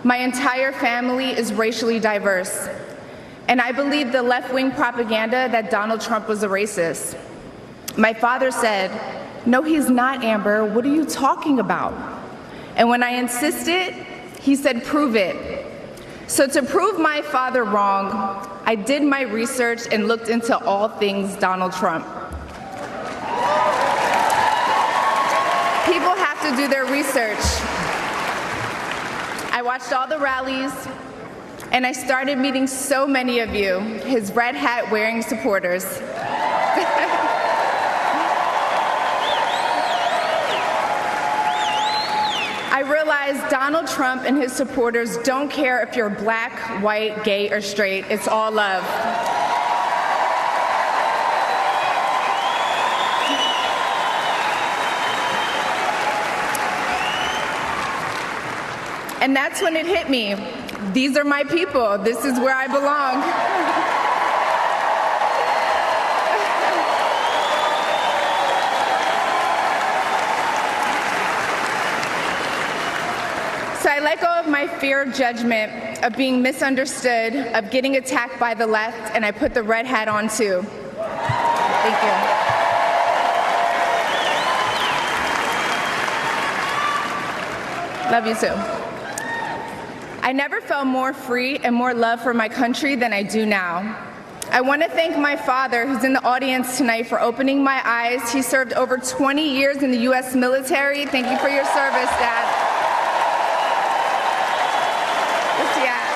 My entire family is racially diverse, and I believe the left-wing propaganda that Donald Trump was a racist. My father said, "No, he's not, Amber. What are you talking about?" And when I insisted, he said, "Prove it." So to prove my father wrong, I did my research and looked into all things Donald Trump. People have to do their research. I watched all the rallies, and I started meeting so many of you, his red hat wearing supporters. I realized Donald Trump and his supporters don't care if you're black, white, gay, or straight. It's all love. And that's when it hit me. These are my people. This is where I belong. So I let go of my fear of judgment, of being misunderstood, of getting attacked by the left, and I put the red hat on too. Thank you. Love you too. I never felt more free and more love for my country than I do now. I want to thank my father, who's in the audience tonight, for opening my eyes. He served over 20 years in the U.S. military. Thank you for your service, Dad. Where's he at?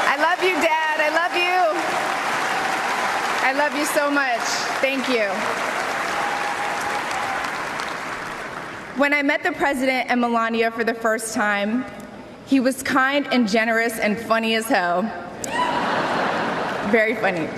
I love you, Dad. I love you. I love you so much. Thank you. When I met the president and Melania for the first time, he was kind and generous and funny as hell. Very funny.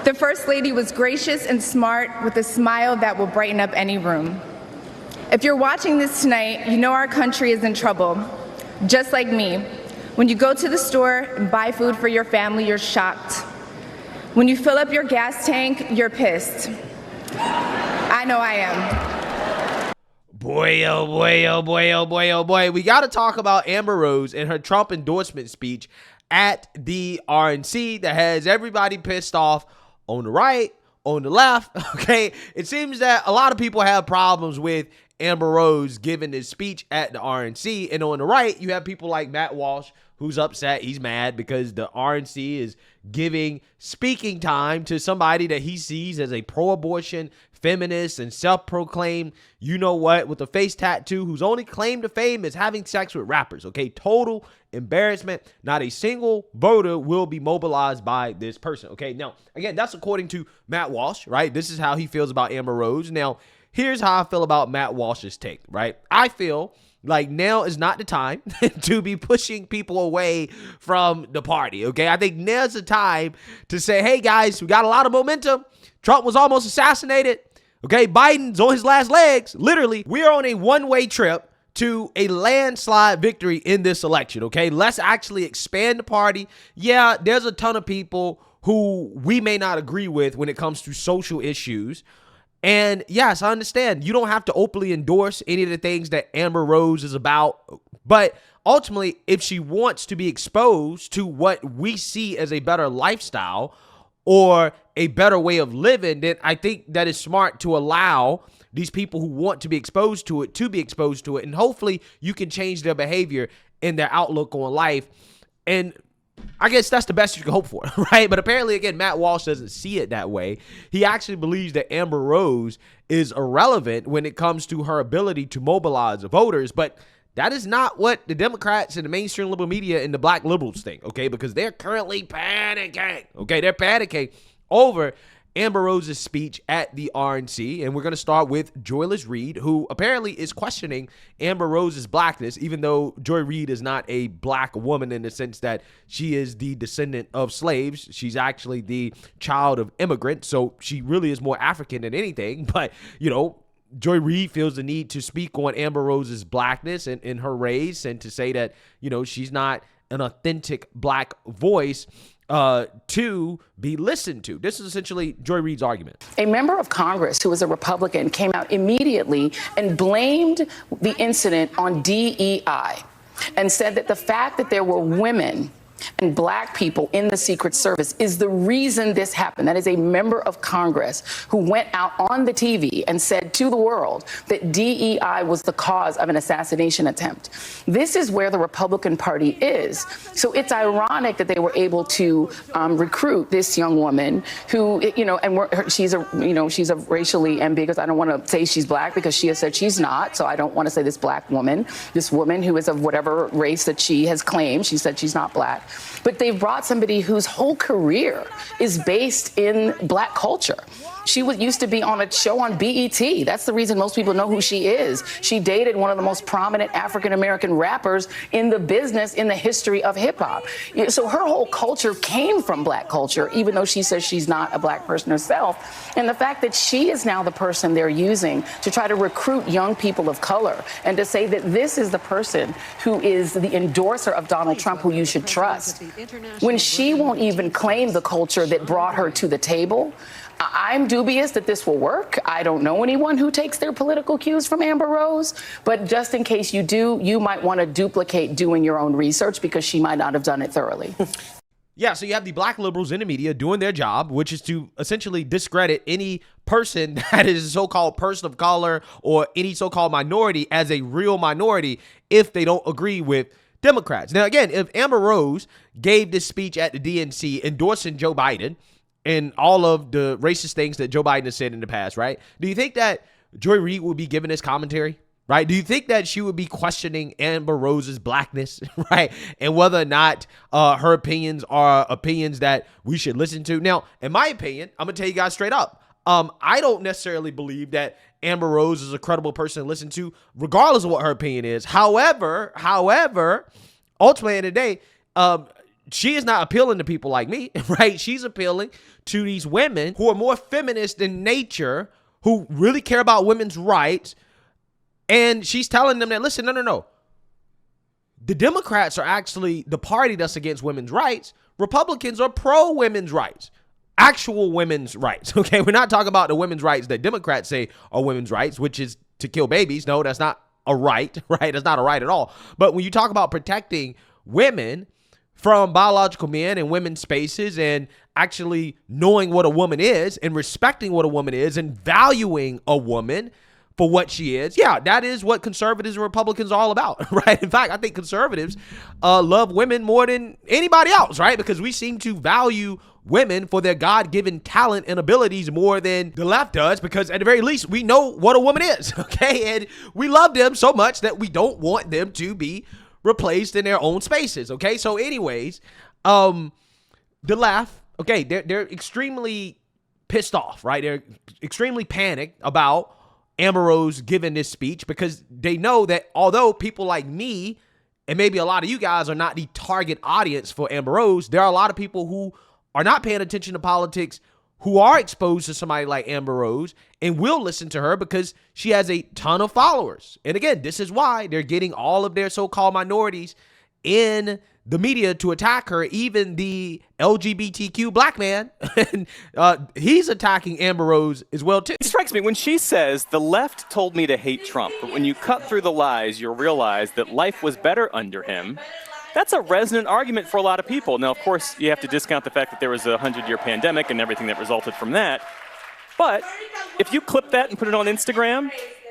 The First Lady was gracious and smart with a smile that will brighten up any room. If you're watching this tonight, you know our country is in trouble. Just like me. When you go to the store and buy food for your family, you're shocked. When you fill up your gas tank, you're pissed. I know I am. Boy, oh boy, oh boy, oh boy, oh boy. We got to talk about Amber Rose and her Trump endorsement speech at the RNC that has everybody pissed off on the right, on the left, okay? It seems that a lot of people have problems with Amber Rose giving this speech at the RNC. And on the right, you have people like Matt Walsh, who's upset. He's mad because the RNC is giving speaking time to somebody that he sees as a pro-abortion feminist and self-proclaimed, you know what, with a face tattoo, whose only claim to fame is having sex with rappers, okay? Total embarrassment. Not a single voter will be mobilized by this person, okay? Now, again, that's according to Matt Walsh, right? This is how he feels about Amber Rose. Now, here's how I feel about Matt Walsh's take, right? I feel like now is not the time to be pushing people away from the party, okay? I think now's the time to say, hey, guys, we got a lot of momentum. Trump was almost assassinated. Okay, Biden's on his last legs. Literally, we're on a one-way trip to a landslide victory in this election, okay? Let's actually expand the party. Yeah, there's a ton of people who we may not agree with when it comes to social issues. And yes, I understand you don't have to openly endorse any of the things that Amber Rose is about. But ultimately, if she wants to be exposed to what we see as a better lifestyle or a better way of living, then I think that is smart to allow these people who want to be exposed to it. And hopefully you can change their behavior and their outlook on life. And I guess that's the best you can hope for, right? But apparently, again, Matt Walsh doesn't see it that way. He actually believes that Amber Rose is irrelevant when it comes to her ability to mobilize voters. But that is not what the Democrats and the mainstream liberal media and the black liberals think, okay? Because they're currently panicking, okay? They're panicking over Amber Rose's speech at the RNC. And we're going to start with Joyless Reed, who apparently is questioning Amber Rose's blackness, even though Joy Reid is not a black woman in the sense that she is the descendant of slaves. She's actually the child of immigrants. So she really is more African than anything. But, you know, Joy Reid feels the need to speak on Amber Rose's blackness and her race, and to say that, you know, she's not an authentic black voice to be listened to. This is essentially Joy Reid's argument. A member of Congress who was a Republican came out immediately and blamed the incident on DEI. and said that the fact that there were women and black people in the Secret Service is the reason this happened. That is a member of Congress who went out on the TV and said to the world that DEI was the cause of an assassination attempt. This is where the Republican Party is. So it's ironic that they were able to recruit this young woman who, she's a racially ambiguous. I don't want to say she's black because she has said she's not. So I don't want to say this black woman, this woman who is of whatever race that she has claimed. She said she's not black. But they've brought somebody whose whole career is based in black culture. She used to be on a show on BET. That's the reason most people know who she is. She dated one of the most prominent African-American rappers in the business in the history of hip-hop. So her whole culture came from black culture, even though she says she's not a black person herself. And the fact that she is now the person they're using to try to recruit young people of color and to say that this is the person who is the endorser of Donald Trump who you should trust, when she won't even claim the culture that brought her to the table, I'm dubious that this will work. I don't know anyone who takes their political cues from Amber Rose, but just in case you do, you might want to duplicate doing your own research because she might not have done it thoroughly. Yeah, so you have the black liberals in the media doing their job, which is to essentially discredit any person that is a so-called person of color or any so-called minority as a real minority if they don't agree with Democrats. Now, again, if Amber Rose gave this speech at the DNC endorsing Joe Biden and all of the racist things that Joe Biden has said in the past, right? Do you think that Joy Reid would be giving this commentary, right? Do you think that she would be questioning Amber Rose's blackness, right? And whether or not her opinions are opinions that we should listen to? Now, in my opinion, I'm going to tell you guys straight up. I don't necessarily believe that Amber Rose is a credible person to listen to, regardless of what her opinion is. However, ultimately in the day, she is not appealing to people like me, right? She's appealing to these women who are more feminist in nature, who really care about women's rights. And she's telling them that, listen, no. The Democrats are actually the party that's against women's rights. Republicans are pro women's rights, actual women's rights. Okay, we're not talking about the women's rights that Democrats say are women's rights, which is to kill babies. No, that's not a right, right? That's not a right at all. But when you talk about protecting women from biological men and women's spaces and actually knowing what a woman is and respecting what a woman is and valuing a woman for what she is. Yeah, that is what conservatives and Republicans are all about, right? In fact, I think conservatives love women more than anybody else, right? Because we seem to value women for their God-given talent and abilities more than the left does, because at the very least, we know what a woman is, okay? And we love them so much that we don't want them to be replaced in their own spaces, okay? So anyways, the left, okay, they're extremely pissed off, right? They're extremely panicked about Amber Rose giving this speech because they know that although people like me and maybe a lot of you guys are not the target audience for Amber Rose, there are a lot of people who are not paying attention to politics who are exposed to somebody like Amber Rose and will listen to her because she has a ton of followers. And again, this is why they're getting all of their so-called minorities in the media to attack her, even the LGBTQ black man. And he's attacking Amber Rose as well, too. It strikes me when she says, the left told me to hate Trump, but when you cut through the lies, you'll realize that life was better under him. That's a resonant argument for a lot of people. Now, of course, you have to discount the fact that there was a 100-year pandemic and everything that resulted from that. But if you clip that and put it on Instagram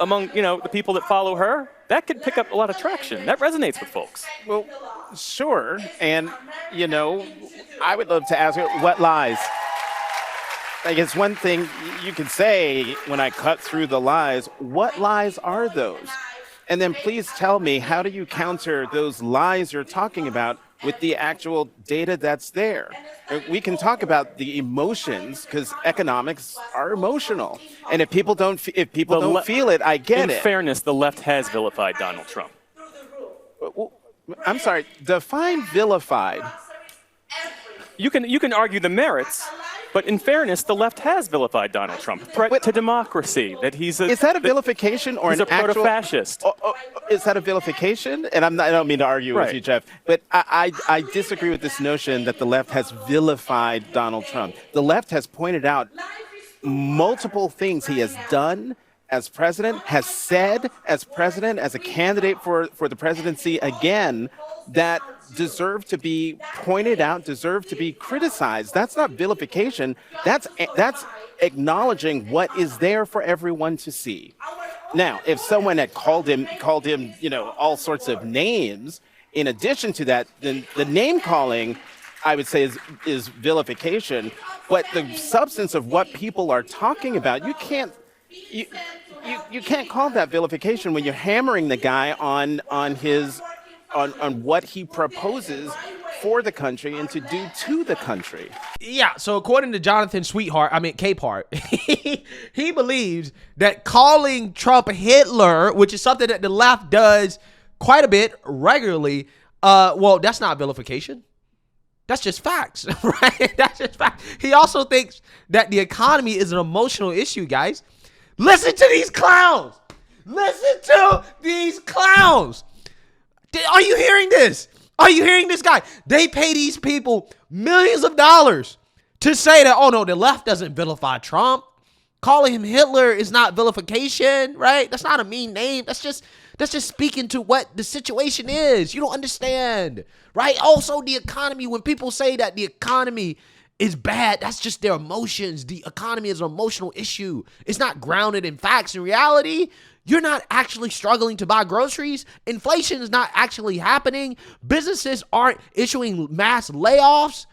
among, the people that follow her, that could pick up a lot of traction. That resonates with folks. Well, sure. And, I would love to ask her, what lies? Like, it's one thing you could say when I cut through the lies. What lies are those? And then please tell me, how do you counter those lies you're talking about with the actual data that's there? We can talk about the emotions because economics are emotional. And if people don't feel it, I get it. In fairness, the left has vilified Donald Trump. I'm sorry, define vilified. You can argue the merits, but in fairness, the left has vilified Donald Trump. Threat to democracy, that he's a... Is that a vilification or he's an a proto-fascist? Is that a vilification? And I don't mean to argue with you, Jeff, but I disagree with this notion that the left has vilified Donald Trump. The left has pointed out multiple things he has done as president, has said as president, as a candidate for the presidency again, that deserve to be pointed out, deserve to be criticized. That's not vilification. That's acknowledging what is there for everyone to see. Now, if someone had called him, all sorts of names, in addition to that, then the name calling, I would say, is vilification. But the substance of what people are talking about, you can't call that vilification when you're hammering the guy on what he proposes for the country and to do to the country. Yeah, so according to Jonathan Capehart, he believes that calling Trump Hitler, which is something that the left does quite a bit regularly, that's not vilification. That's just facts, right? That's just facts. He also thinks that the economy is an emotional issue, guys. Listen to these clowns. Listen to these clowns. Are you hearing this? Are you hearing this guy? They pay these people millions of dollars to say that, oh no, the left doesn't vilify Trump. Calling him Hitler is not vilification, right? That's not a mean name. That's just speaking to what the situation is. You don't understand, right? Also, the economy, when people say that the economy is bad, that's just their emotions. The economy is an emotional issue. It's not grounded in facts. In reality, you're not actually struggling to buy groceries. Inflation is not actually happening. Businesses aren't issuing mass layoffs.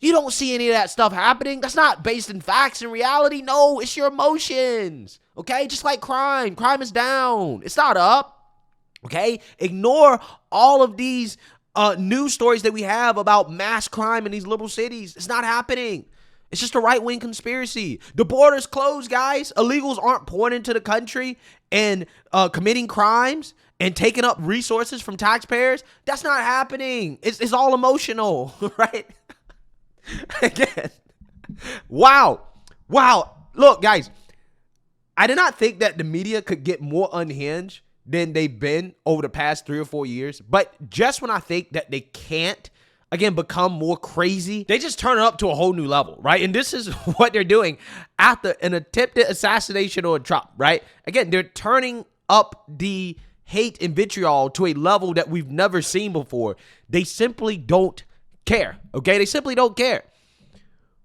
You don't see any of that stuff happening. That's not based in facts. In reality, no, it's your emotions, okay? Just like crime. Crime is down. It's not up, okay? Ignore all of these news stories that we have about mass crime in these liberal cities. It's not happening. It's just a right-wing conspiracy. The border's closed, guys. Illegals aren't pouring into the country and committing crimes and taking up resources from taxpayers. That's not happening. It's all emotional, right? Again. Wow. Look, guys, I did not think that the media could get more unhinged than they've been over the past 3 or 4 years. But just when I think that they can't, again, become more crazy, they just turn it up to a whole new level, right? And this is what they're doing after an attempted assassination on Trump, right? Again, they're turning up the hate and vitriol to a level that we've never seen before. They simply don't care, okay? They simply don't care.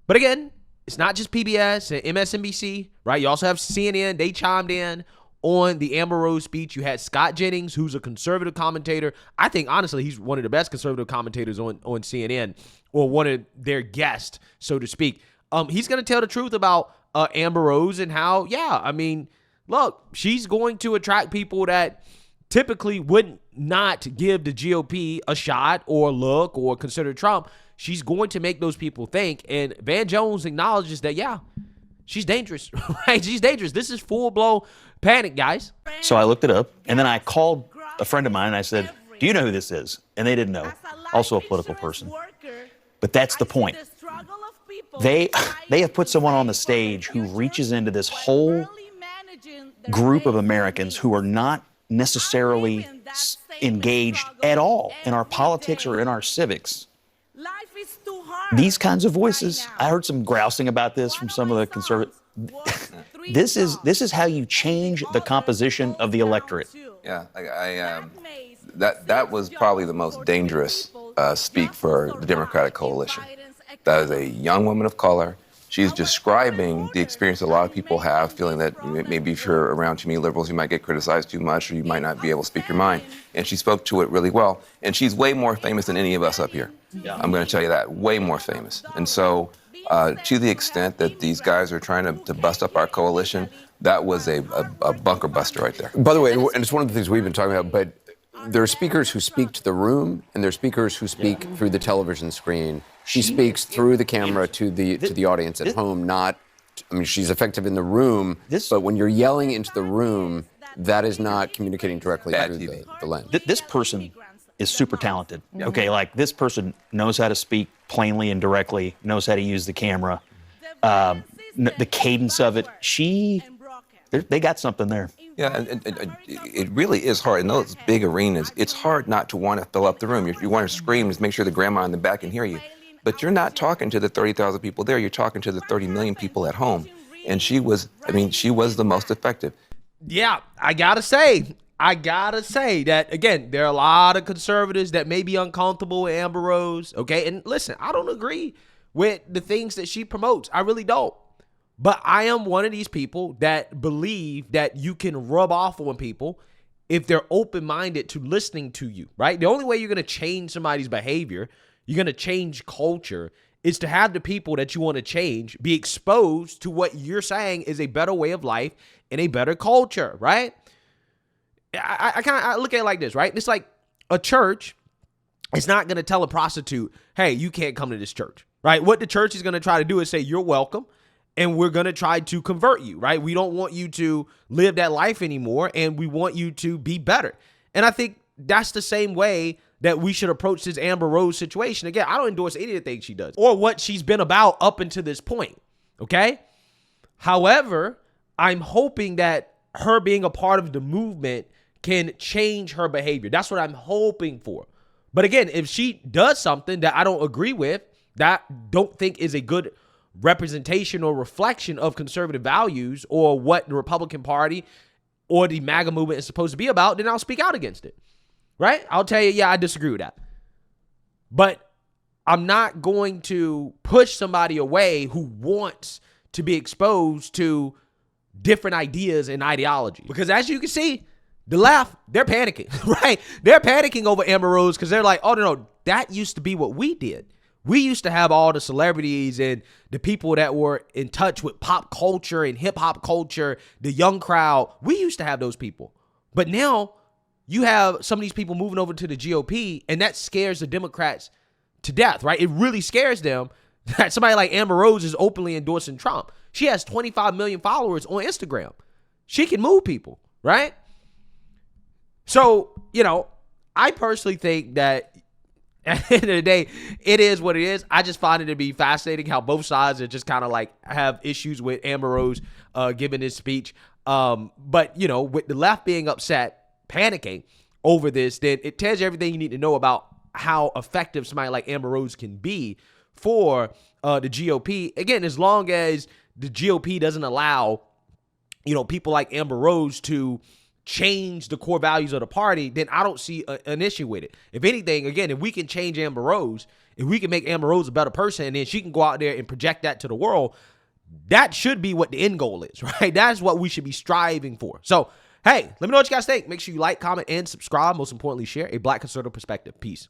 But again, it's not just PBS and MSNBC, right? You also have CNN. They chimed in on the Amber Rose speech. You had Scott Jennings, who's a conservative commentator. I think, honestly, he's one of the best conservative commentators on CNN, or one of their guests, so to speak. He's going to tell the truth about Amber Rose and how, look, she's going to attract people that typically would not give the GOP a shot or look or consider Trump. She's going to make those people think. And Van Jones acknowledges that, yeah, she's dangerous, right? She's dangerous. This is full-blown panic, guys. So I looked it up, and then I called a friend of mine, and I said, do you know who this is? And they didn't know. Also a political person. But that's the point. They have put someone on the stage who reaches into this whole group of Americans who are not necessarily engaged at all in our politics or in our civics. These kinds of voices, I heard some grousing about this from some of the conservative. This is how you change the composition of the electorate. Yeah, that was probably the most dangerous speak for the Democratic coalition. That is a young woman of color. She's describing the experience a lot of people have, feeling that maybe if you're around too many liberals, you might get criticized too much, or you might not be able to speak your mind. And she spoke to it really well. And she's way more famous than any of us up here. Yeah. I'm going to tell you that, way more famous. And so to the extent that these guys are trying to bust up our coalition, that was a bunker buster right there. By the way, and it's one of the things we've been talking about, but there are speakers who speak to the room, and there are speakers who speak through the television screen. She speaks through the camera to the audience at home, she's effective in the room, but when you're yelling into the room, that is not communicating directly through the lens. This person is super talented. Okay, like this person knows how to speak plainly and directly, knows how to use the camera, the cadence of it. They got something there. Yeah, and it really is hard. In those big arenas, it's hard not to want to fill up the room. You want to scream, just make sure the grandma in the back can hear you. But you're not talking to the 30,000 people there. You're talking to the 30 million people at home. And she was the most effective. Yeah, I gotta say that, again, there are a lot of conservatives that may be uncomfortable with Amber Rose, okay? And listen, I don't agree with the things that she promotes. I really don't. But I am one of these people that believe that you can rub off on people if they're open-minded to listening to you, right? The only way you're going to change somebody's behavior, you're going to change culture, is to have the people that you want to change be exposed to what you're saying is a better way of life and a better culture, right? I look at it like this, right? It's like a church is not going to tell a prostitute, hey, you can't come to this church, right? What the church is going to try to do is say, you're welcome, and we're going to try to convert you, right? We don't want you to live that life anymore, and we want you to be better. And I think that's the same way that we should approach this Amber Rose situation. Again, I don't endorse any of the things she does or what she's been about up until this point, okay? However, I'm hoping that her being a part of the movement can change her behavior. That's what I'm hoping for. But again, if she does something that I don't agree with, that don't think is a good representation or reflection of conservative values or what the Republican Party or the MAGA movement is supposed to be about, then I'll speak out against it, right? I'll tell you, yeah, I disagree with that. But I'm not going to push somebody away who wants to be exposed to different ideas and ideology. Because as you can see, the left, they're panicking, right? They're panicking over Amber Rose because they're like, oh, no, that used to be what we did. We used to have all the celebrities and the people that were in touch with pop culture and hip hop culture, the young crowd. We used to have those people. But now you have some of these people moving over to the GOP, and that scares the Democrats to death, right? It really scares them that somebody like Amber Rose is openly endorsing Trump. She has 25 million followers on Instagram. She can move people, right? So, I personally think that at the end of the day, it is what it is. I just find it to be fascinating how both sides are just kind of like have issues with Amber Rose giving this speech. But, with the left being upset, panicking over this, then it tells you everything you need to know about how effective somebody like Amber Rose can be for the GOP. Again, as long as the GOP doesn't allow, people like Amber Rose to change the core values of the party, then I don't see an issue with it. If anything, again, if we can change Amber Rose, if we can make Amber Rose a better person, and then she can go out there and project that to the world, that should be what the end goal is, right? That's what we should be striving for. So, hey, let me know what you guys think. Make sure you like, comment, and subscribe. Most importantly, share a Black conservative perspective. Peace.